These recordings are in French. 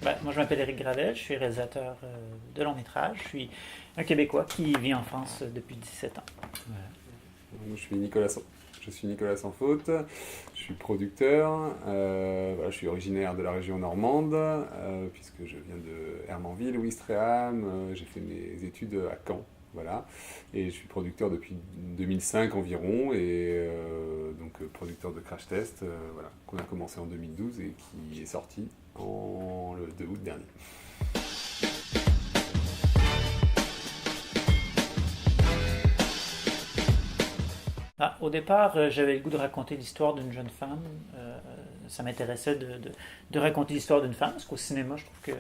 Moi, je m'appelle Éric Gravel, je suis réalisateur de long métrage. Je suis un Québécois qui vit en France depuis 17 ans. Ouais. Moi, je suis Nicolas Sans Faute, je suis producteur, voilà, je suis originaire de la région normande, puisque je viens de Hermanville, Ouistreham, j'ai fait mes études à Caen, voilà, et je suis producteur depuis 2005 environ, et donc producteur de Crash Test, voilà, qu'on a commencé en 2012 et qui est sorti le 2 août dernier. Au départ, j'avais le goût de raconter l'histoire d'une jeune femme. Ça m'intéressait de raconter l'histoire d'une femme, parce qu'au cinéma, je trouve que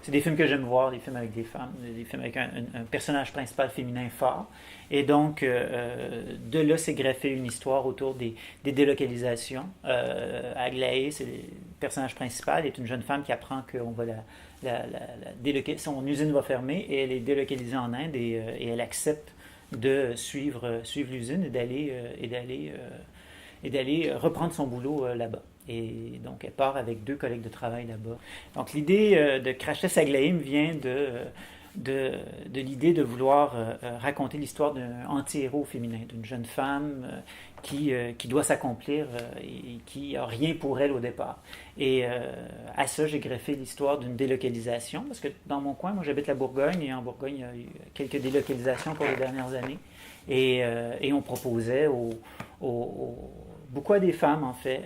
c'est des films que j'aime voir, des films avec des femmes, des films avec un personnage principal féminin fort. Et donc, de là, s'est greffé une histoire autour des délocalisations. Aglaé, c'est le personnage principal, est une jeune femme qui apprend qu'on va son usine va fermer et elle est délocalisée en Inde et elle accepte de suivre l'usine et d'aller reprendre son boulot là-bas. Et donc, elle part avec 2 collègues de travail là-bas. Donc, l'idée de Crash Test Aglaé vient de l'idée de vouloir raconter l'histoire d'un anti-héros féminin, d'une jeune femme qui doit s'accomplir et qui n'a rien pour elle au départ. Et à ça, j'ai greffé l'histoire d'une délocalisation, parce que dans mon coin, moi j'habite la Bourgogne, et en Bourgogne, il y a eu quelques délocalisations pour les dernières années. Et on proposait beaucoup à des femmes, en fait,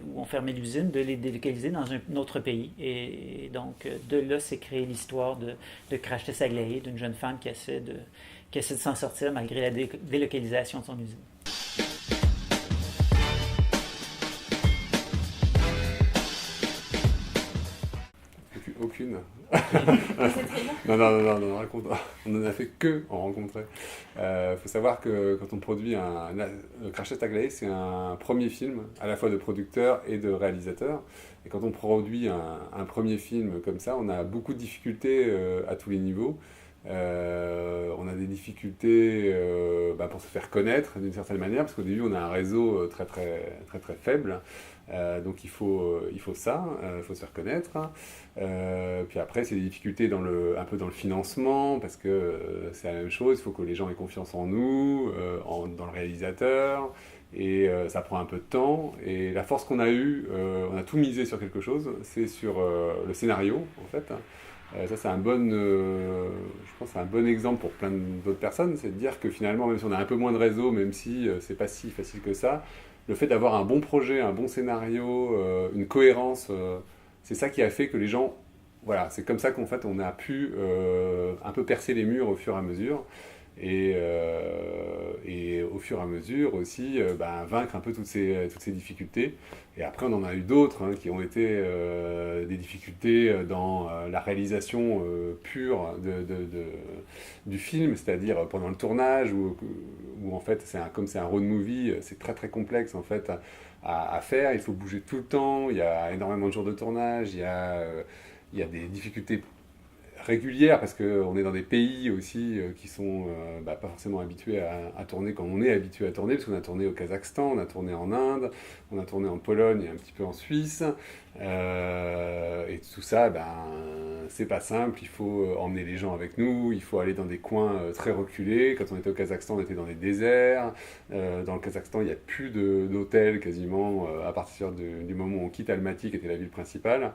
où on fermait l'usine, de les délocaliser dans un autre pays. Et donc, de là, s'est créée l'histoire de Crash Test Aglaé, d'une jeune femme qui essaie de s'en sortir malgré la délocalisation de son usine. Aucune. C'est très bien. Non, on en a fait que en rencontrer. Faut savoir que quand on produit Crash Test Aglaé, c'est un premier film, à la fois de producteur et de réalisateur. Et quand on produit un premier film comme ça, on a beaucoup de difficultés à tous les niveaux. On a des difficultés pour se faire connaître d'une certaine manière, parce qu'au début on a un réseau très faible. Donc il faut ça, il faut se faire connaître. Puis après, c'est des difficultés un peu dans le financement, parce que c'est la même chose, il faut que les gens aient confiance en nous, dans le réalisateur, et ça prend un peu de temps. Et la force qu'on a eue, on a tout misé sur quelque chose, c'est sur le scénario, en fait. Ça, je pense que c'est un bon exemple pour plein d'autres personnes, c'est de dire que finalement, même si on a un peu moins de réseau, même si c'est pas si facile que ça, le fait d'avoir un bon projet, un bon scénario, une cohérence, c'est ça qui a fait que les gens, voilà, c'est comme ça qu'en fait on a pu un peu percer les murs au fur et à mesure, et au fur et à mesure aussi vaincre un peu toutes ces difficultés. Et après on en a eu d'autres qui ont été des difficultés dans la réalisation pure du film, c'est-à-dire pendant le tournage, où en fait comme c'est un road movie, c'est très complexe en fait à faire, il faut bouger tout le temps, il y a énormément de jours de tournage, il y a des difficultés régulière, parce qu'on est dans des pays aussi qui sont pas forcément habitués à tourner comme on est habitué à tourner, parce qu'on a tourné au Kazakhstan, on a tourné en Inde, on a tourné en Pologne et un petit peu en Suisse, et tout ça, c'est pas simple, il faut emmener les gens avec nous, il faut aller dans des coins très reculés. Quand on était au Kazakhstan, on était dans des déserts, dans le Kazakhstan il n'y a plus d'hôtels quasiment à partir du moment où on quitte Almaty, qui était la ville principale.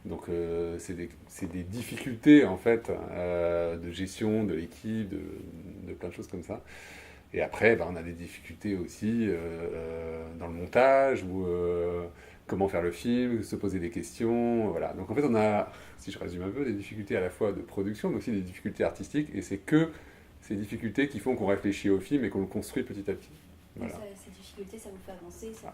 Donc c'est des difficultés en fait de gestion de l'équipe, de plein de choses comme ça. Et après, on a des difficultés aussi dans le montage, ou comment faire le film, se poser des questions, voilà. Donc en fait on a, si je résume un peu, des difficultés à la fois de production, mais aussi des difficultés artistiques, et c'est que ces difficultés qui font qu'on réfléchit au film et qu'on le construit petit à petit. Voilà. Ces difficultés, ça vous fait avancer, ça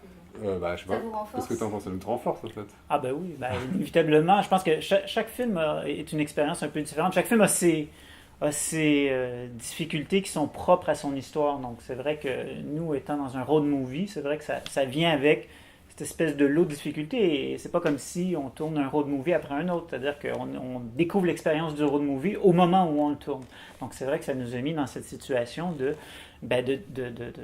je sais pas. vous renforce. Qu'est-ce que tu en penses? Ça nous renforce en fait. Ah ben oui, inévitablement. Je pense que chaque film est une expérience un peu différente. Chaque film a ses difficultés qui sont propres à son histoire. Donc c'est vrai que nous, étant dans un road movie, c'est vrai que ça vient avec cette espèce de lot de difficultés. Et c'est pas comme si on tourne un road movie après un autre. C'est-à-dire qu'on découvre l'expérience du road movie au moment où on le tourne. Donc c'est vrai que ça nous a mis dans cette situation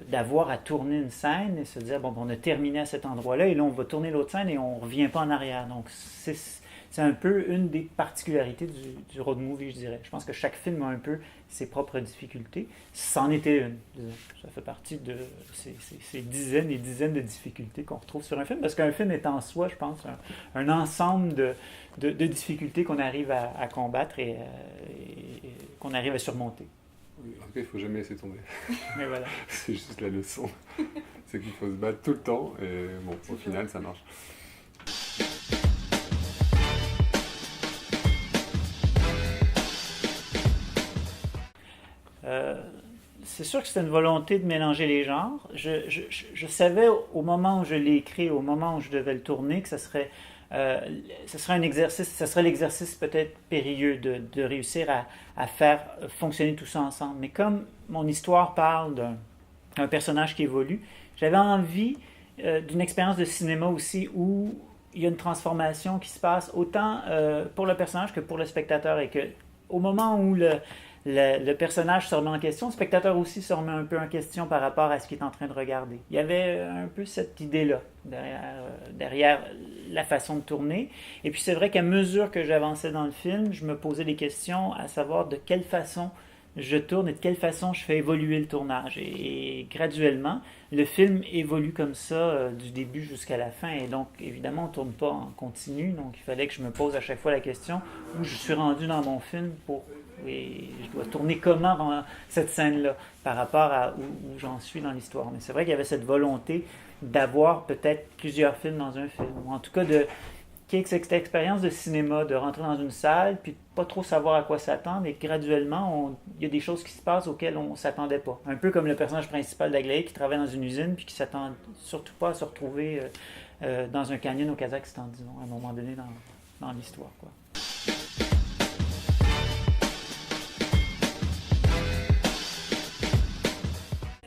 d'avoir à tourner une scène et se dire, bon, on a terminé à cet endroit-là et là, on va tourner l'autre scène et on ne revient pas en arrière. Donc, c'est un peu une des particularités du road movie, je dirais. Je pense que chaque film a un peu ses propres difficultés. C'en était une. Ça fait partie de ces dizaines et dizaines de difficultés qu'on retrouve sur un film, parce qu'un film est en soi, je pense, un ensemble de difficultés qu'on arrive à combattre et qu'on arrive à surmonter. Oui, en tout cas, il ne faut jamais laisser tomber. Mais voilà. C'est juste la leçon. C'est qu'il faut se battre tout le temps et bon, au final, ça marche. C'est sûr que c'était une volonté de mélanger les genres. Je savais au moment où je l'ai écrit, au moment où je devais le tourner, que ce serait un exercice, ça serait l'exercice peut-être périlleux de réussir à faire fonctionner tout ça ensemble. Mais comme mon histoire parle d'un personnage qui évolue, j'avais envie d'une expérience de cinéma aussi où il y a une transformation qui se passe autant pour le personnage que pour le spectateur, et que au moment où le personnage se remet en question, le spectateur aussi se remet un peu en question par rapport à ce qu'il est en train de regarder. Il y avait un peu cette idée-là derrière la façon de tourner. Et puis c'est vrai qu'à mesure que j'avançais dans le film, je me posais des questions à savoir de quelle façon je tourne et de quelle façon je fais évoluer le tournage. Et graduellement, le film évolue comme ça du début jusqu'à la fin. Et donc, évidemment, on ne tourne pas en continu. Donc, il fallait que je me pose à chaque fois la question où je suis rendu dans mon film et je dois tourner comment cette scène-là par rapport à où j'en suis dans l'histoire. Mais c'est vrai qu'il y avait cette volonté d'avoir peut-être plusieurs films dans un film. Ou en tout cas, cette expérience de cinéma, de rentrer dans une salle, puis de pas trop savoir à quoi s'attendre, et graduellement, il y a des choses qui se passent auxquelles on ne s'attendait pas. Un peu comme le personnage principal d'Aglaé qui travaille dans une usine, puis qui ne s'attend surtout pas à se retrouver dans un canyon au Kazakhstan, disons, à un moment donné dans l'histoire, quoi.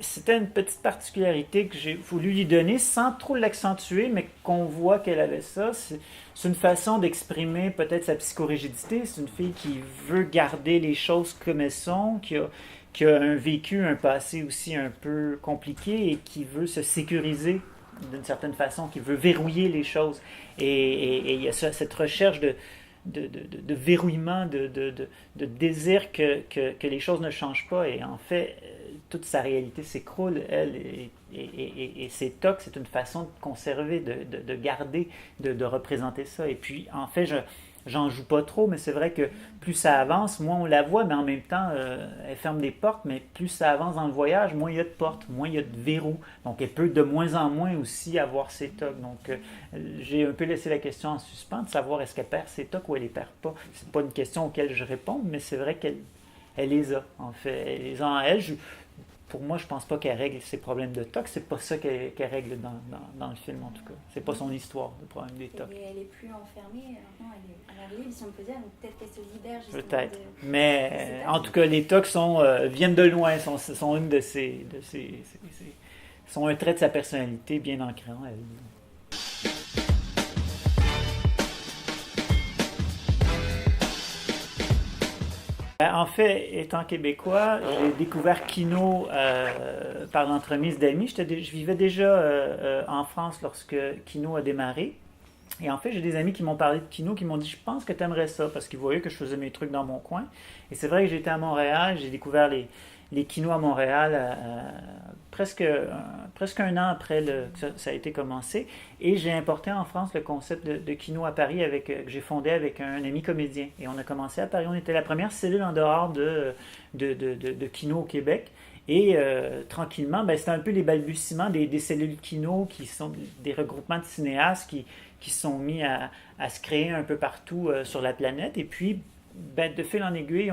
C'était une petite particularité que j'ai voulu lui donner sans trop l'accentuer, mais qu'on voit qu'elle avait ça. C'est une façon d'exprimer peut-être sa psychorigidité. C'est une fille qui veut garder les choses comme elles sont, qui a vécu un passé aussi un peu compliqué et qui veut se sécuriser d'une certaine façon, qui veut verrouiller les choses. Et il y a cette recherche de verrouillement, de désir que les choses ne changent pas. Et en fait, toute sa réalité s'écroule, elle, et ses tocs, c'est une façon de conserver, de garder, de représenter ça. Et puis, en fait, j'en joue pas trop, mais c'est vrai que plus ça avance, moins on la voit, mais en même temps, elle ferme des portes, mais plus ça avance dans le voyage, moins il y a de portes, moins il y a de verrous. Donc, elle peut de moins en moins aussi avoir ses tocs. Donc, j'ai un peu laissé la question en suspens de savoir est-ce qu'elle perd ses tocs ou elle les perd pas. C'est pas une question auquel je réponds, mais c'est vrai qu'elle les a, en fait. Elle les a en elle. Pour moi, je pense pas qu'elle règle ses problèmes de toc. C'est pas ça qu'elle règle dans le film, en tout cas. C'est pas son histoire, le problème des tocs. Elle est plus enfermée, maintenant elle est libre, si on peut dire. Donc peut-être qu'elle se libère justement. Peut-être. Mais en tout cas, les tocs viennent de loin, sont une sont un trait de sa personnalité bien ancré en elle. En fait, étant québécois, j'ai découvert Kino par l'entremise d'amis. Je vivais déjà en France lorsque Kino a démarré. Et en fait, j'ai des amis qui m'ont parlé de Kino, qui m'ont dit « Je pense que tu aimerais ça », parce qu'ils voyaient que je faisais mes trucs dans mon coin. Et c'est vrai que j'étais à Montréal, j'ai découvert les kinos à Montréal presque un an après que ça a été commencé. Et j'ai importé en France le concept de kino à Paris que j'ai fondé avec un ami comédien. Et on a commencé à Paris. On était la première cellule en dehors de kino au Québec. Et tranquillement, c'était un peu les balbutiements des cellules kino qui sont des regroupements de cinéastes qui sont mis à se créer un peu partout sur la planète. Et puis, de fil en aiguille,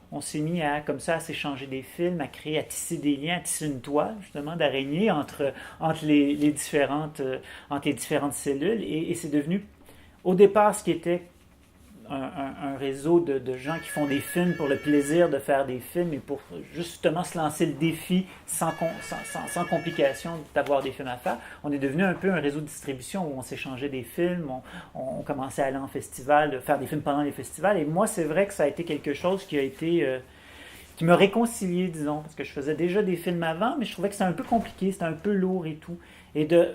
on s'est mis comme ça à s'échanger des films, à tisser des liens, à tisser une toile justement d'araignée entre les différentes cellules. Et c'est devenu, au départ, ce qui était un réseau de gens qui font des films pour le plaisir de faire des films et pour justement se lancer le défi sans complication d'avoir des films à faire. On est devenu un peu un réseau de distribution où on s'échangeait des films, on commençait à aller en festival, faire des films pendant les festivals. Et moi, c'est vrai que ça a été quelque chose qui a été... qui m'a réconcilié, disons, parce que je faisais déjà des films avant, mais je trouvais que c'était un peu compliqué, c'était un peu lourd et tout. Et de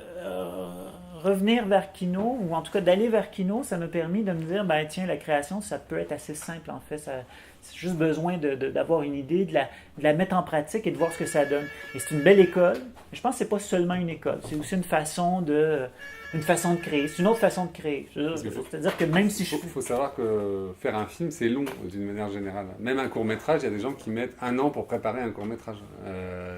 revenir vers Kino, ou en tout cas d'aller vers Kino, ça m'a permis de me dire, ben tiens, la création, ça peut être assez simple en fait. C'est juste besoin d'avoir une idée, de la mettre en pratique et de voir ce que ça donne. Et c'est une belle école. Mais je pense que c'est pas seulement une école, c'est aussi une façon de créer. C'est une autre façon de créer. C'est-à-dire que même si il faut savoir que faire un film, c'est long d'une manière générale. Même un court-métrage, il y a des gens qui mettent 1 an pour préparer un court-métrage.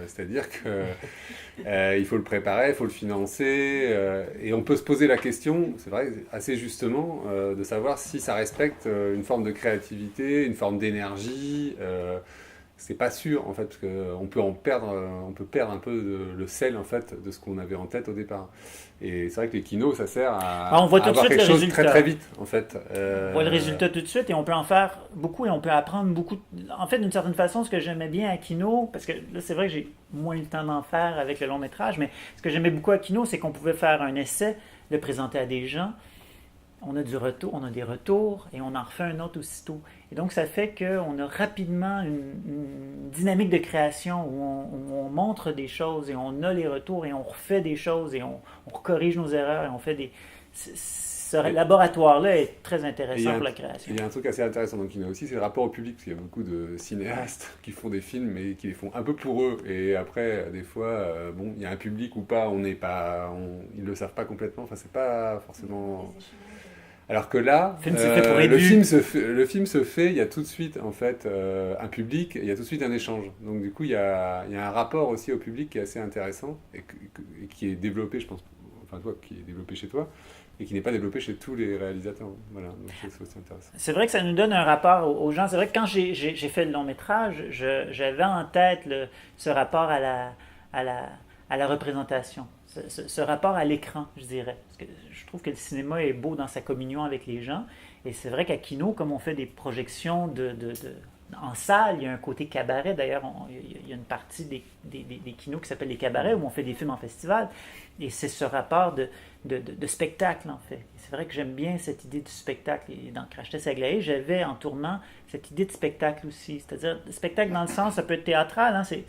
C'est-à-dire qu'il faut le préparer, il faut le financer. Et on peut se poser la question, c'est vrai, assez justement, de savoir si ça respecte une forme de créativité, une forme d'énergie. C'est pas sûr en fait, parce qu'on peut perdre un peu le sel en fait de ce qu'on avait en tête au départ. Et c'est vrai que les kinos, ça sert à on voit tout de avoir suite quelque le chose résultat. très très vite en fait. On voit le résultat tout de suite et on peut en faire beaucoup et on peut apprendre beaucoup. En fait, d'une certaine façon, ce que j'aimais bien à Kino, parce que là c'est vrai que j'ai moins eu le temps d'en faire avec le long métrage, mais ce que j'aimais beaucoup à Kino, c'est qu'on pouvait faire un essai, le présenter à des gens. On a des retours et on en refait un autre aussitôt. Et donc, ça fait qu'on a rapidement une dynamique de création où on montre des choses et on a les retours et on refait des choses et on corrige nos erreurs et on fait des... Ce laboratoire-là est très intéressant pour la création. Il y a un truc assez intéressant dans le Kino aussi, c'est le rapport au public, parce qu'il y a beaucoup de cinéastes qui font des films mais qui les font un peu pour eux. Et après, des fois, il y a un public ou pas, ils ne le savent pas complètement, enfin, c'est pas forcément... Alors que là, le film se fait, il y a tout de suite en fait un public, il y a tout de suite un échange. Donc du coup, il y a un rapport aussi au public qui est assez intéressant et qui est développé, je pense, enfin toi, qui est développé chez toi et qui n'est pas développé chez tous les réalisateurs. Voilà, donc c'est aussi intéressant. C'est vrai que ça nous donne un rapport aux gens. C'est vrai que quand j'ai fait le long métrage, j'avais en tête ce rapport à la représentation. Ce rapport à l'écran, je dirais. Parce que je trouve que le cinéma est beau dans sa communion avec les gens. Et c'est vrai qu'à Kino, comme on fait des projections en salle, il y a un côté cabaret. D'ailleurs, il y a une partie des kinos qui s'appelle les cabarets, où on fait des films en festival. Et c'est ce rapport de spectacle, en fait. Et c'est vrai que j'aime bien cette idée du spectacle. Et dans Crash Test Aglaé, j'avais en tournant cette idée de spectacle aussi. C'est-à-dire, spectacle dans le sens, ça peut être théâtral, hein, c'est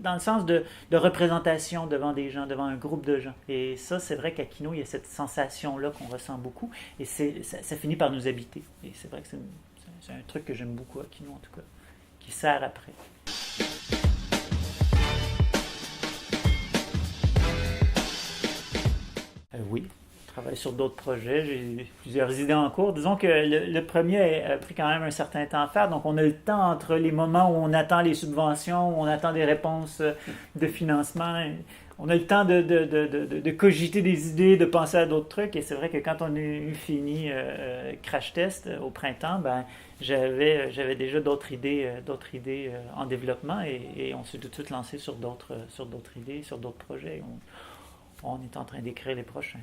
dans le sens de représentation devant des gens, devant un groupe de gens. Et ça, c'est vrai qu'à Kino, il y a cette sensation-là qu'on ressent beaucoup. Et ça finit par nous habiter. Et c'est vrai que c'est un truc que j'aime beaucoup à Kino, en tout cas, qui sert après. Oui, je travaille sur d'autres projets, j'ai plusieurs idées en cours. Disons que le premier a pris quand même un certain temps à faire, donc on a le temps entre les moments où on attend les subventions, où on attend des réponses de financement. On a le temps de cogiter des idées, de penser à d'autres trucs, et c'est vrai que quand on a eu fini Crash Test au printemps, j'avais déjà d'autres idées en développement, et on s'est tout de suite lancé sur d'autres idées, sur d'autres projets. On est en train d'écrire les prochains.